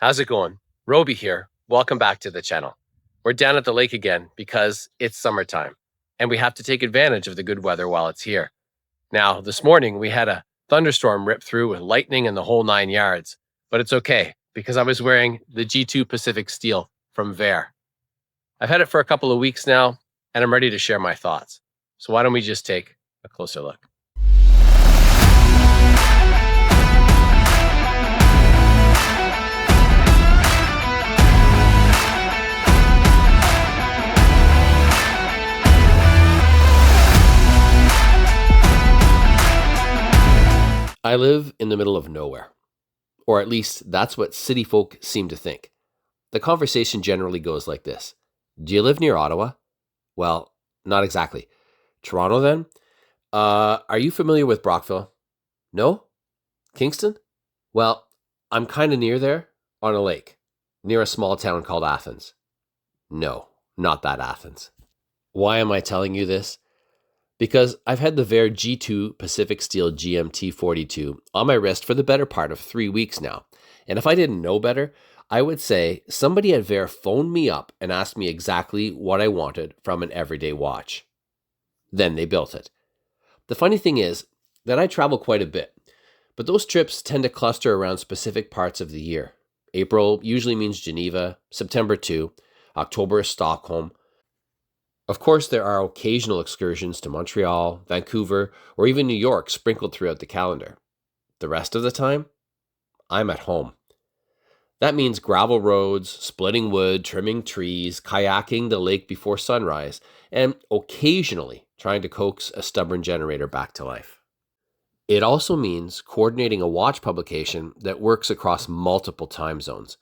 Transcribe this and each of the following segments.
How's it going? Roby here. Welcome back to the channel. We're down at the lake again because it's summertime and we have to take advantage of the good weather while it's here. Now, this morning we had a thunderstorm rip through with lightning and the whole 9 yards, but it's okay because I was wearing the G2 Pacific Steel from Vaer. I've had it for a couple of weeks now and I'm ready to share my thoughts. So why don't we just take a closer look? I live in the middle of nowhere, or at least that's what city folk seem to think. The conversation generally goes like this. Do you live near Ottawa? Well, not exactly. Toronto then? Are you familiar with Brockville? No? Kingston? Well, I'm kind of near there, on a lake, near a small town called Athens. No, not that Athens. Why am I telling you this? Because I've had the Vaer G2 Pacific Steel GMT 42 on my wrist for the better part of 3 weeks now. And if I didn't know better, I would say somebody at Vaer phoned me up and asked me exactly what I wanted from an everyday watch. Then they built it. The funny thing is that I travel quite a bit, but those trips tend to cluster around specific parts of the year. April usually means Geneva, September too, October is Stockholm. Of course, there are occasional excursions to Montreal, Vancouver, or even New York sprinkled throughout the calendar. The rest of the time, I'm at home. That means gravel roads, splitting wood, trimming trees, kayaking the lake before sunrise, and occasionally trying to coax a stubborn generator back to life. It also means coordinating a watch publication that works across multiple time zones.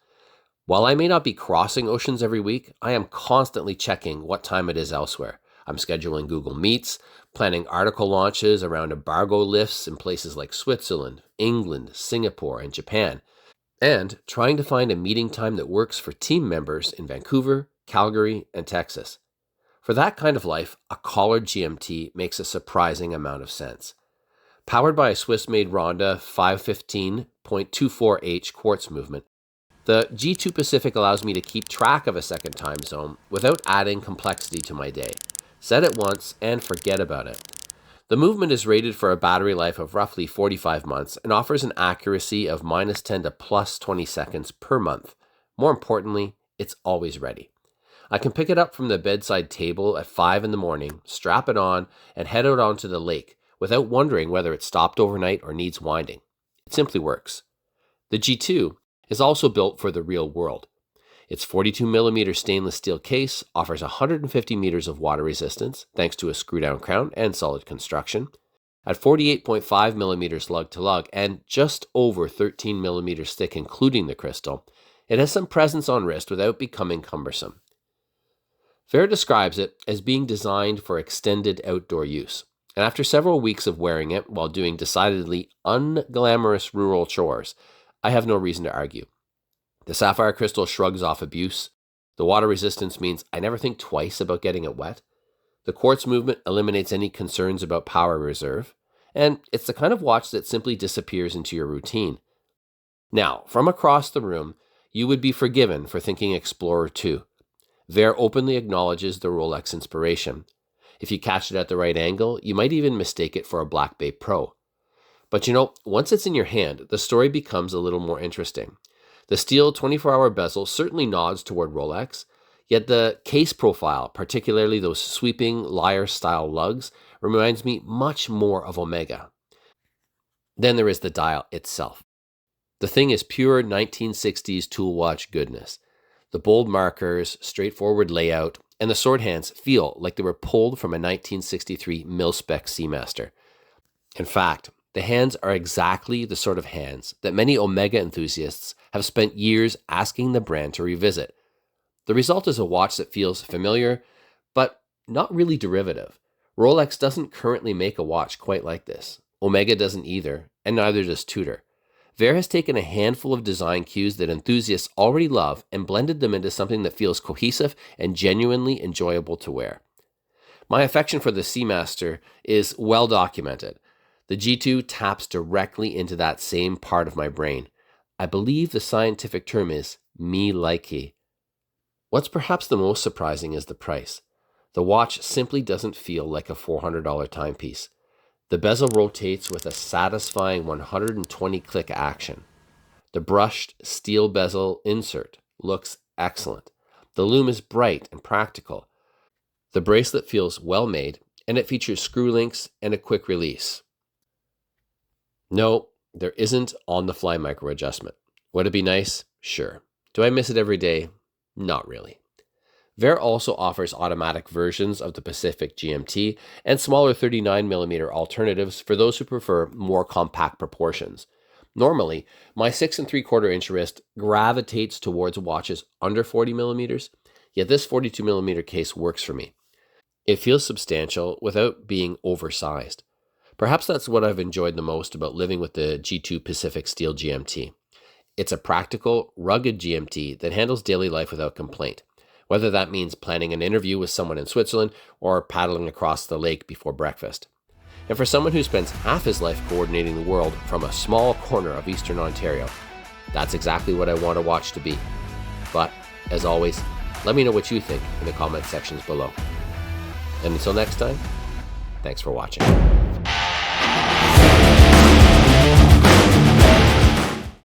While I may not be crossing oceans every week, I am constantly checking what time it is elsewhere. I'm scheduling Google Meets, planning article launches around embargo lists in places like Switzerland, England, Singapore, and Japan, and trying to find a meeting time that works for team members in Vancouver, Calgary, and Texas. For that kind of life, a collared GMT makes a surprising amount of sense. Powered by a Swiss-made Ronda 515.24H quartz movement, the G2 Pacific allows me to keep track of a second time zone without adding complexity to my day. Set it once and forget about it. The movement is rated for a battery life of roughly 45 months and offers an accuracy of -10 to +20 seconds per month. More importantly, it's always ready. I can pick it up from the bedside table at 5 in the morning, strap it on, and head out onto the lake without wondering whether it stopped overnight or needs winding. It simply works. The G2 is also built for the real world. Its 42mm stainless steel case offers 150 meters of water resistance thanks to a screw-down crown and solid construction. At 48.5mm lug to lug and just over 13mm thick including the crystal, it has some presence on wrist without becoming cumbersome. Vaer describes it as being designed for extended outdoor use, and after several weeks of wearing it while doing decidedly unglamorous rural chores, I have no reason to argue. The sapphire crystal shrugs off abuse. The water resistance means I never think twice about getting it wet. The quartz movement eliminates any concerns about power reserve. And it's the kind of watch that simply disappears into your routine. Now, from across the room, you would be forgiven for thinking Explorer 2. Vaer openly acknowledges the Rolex inspiration. If you catch it at the right angle, you might even mistake it for a Black Bay Pro. But once it's in your hand, the story becomes a little more interesting. The steel 24-hour bezel certainly nods toward Rolex, yet the case profile, particularly those sweeping lyre-style lugs, reminds me much more of Omega. Then there is the dial itself. The thing is pure 1960s tool watch goodness. The bold markers, straightforward layout, and the sword hands feel like they were pulled from a 1963 mil-spec Seamaster. In fact, the hands are exactly the sort of hands that many Omega enthusiasts have spent years asking the brand to revisit. The result is a watch that feels familiar, but not really derivative. Rolex doesn't currently make a watch quite like this. Omega doesn't either, and neither does Tudor. Vaer has taken a handful of design cues that enthusiasts already love and blended them into something that feels cohesive and genuinely enjoyable to wear. My affection for the Seamaster is well documented. The G2 taps directly into that same part of my brain. I believe the scientific term is mi-like. What's perhaps the most surprising is the price. The watch simply doesn't feel like a $400 timepiece. The bezel rotates with a satisfying 120-click action. The brushed steel bezel insert looks excellent. The lume is bright and practical. The bracelet feels well made, and it features screw links and a quick release. No, there isn't on-the-fly micro adjustment. Would it be nice? Sure. Do I miss it every day? Not really. Vaer also offers automatic versions of the Pacific GMT and smaller 39mm alternatives for those who prefer more compact proportions. Normally, my 6 3/4-inch wrist gravitates towards watches under 40mm, yet this 42mm case works for me. It feels substantial without being oversized. Perhaps that's what I've enjoyed the most about living with the G2 Pacific Steel GMT. It's a practical, rugged GMT that handles daily life without complaint, whether that means planning an interview with someone in Switzerland or paddling across the lake before breakfast. And for someone who spends half his life coordinating the world from a small corner of Eastern Ontario, that's exactly what I want a watch to be. But, as always, let me know what you think in the comment sections below. And until next time, thanks for watching.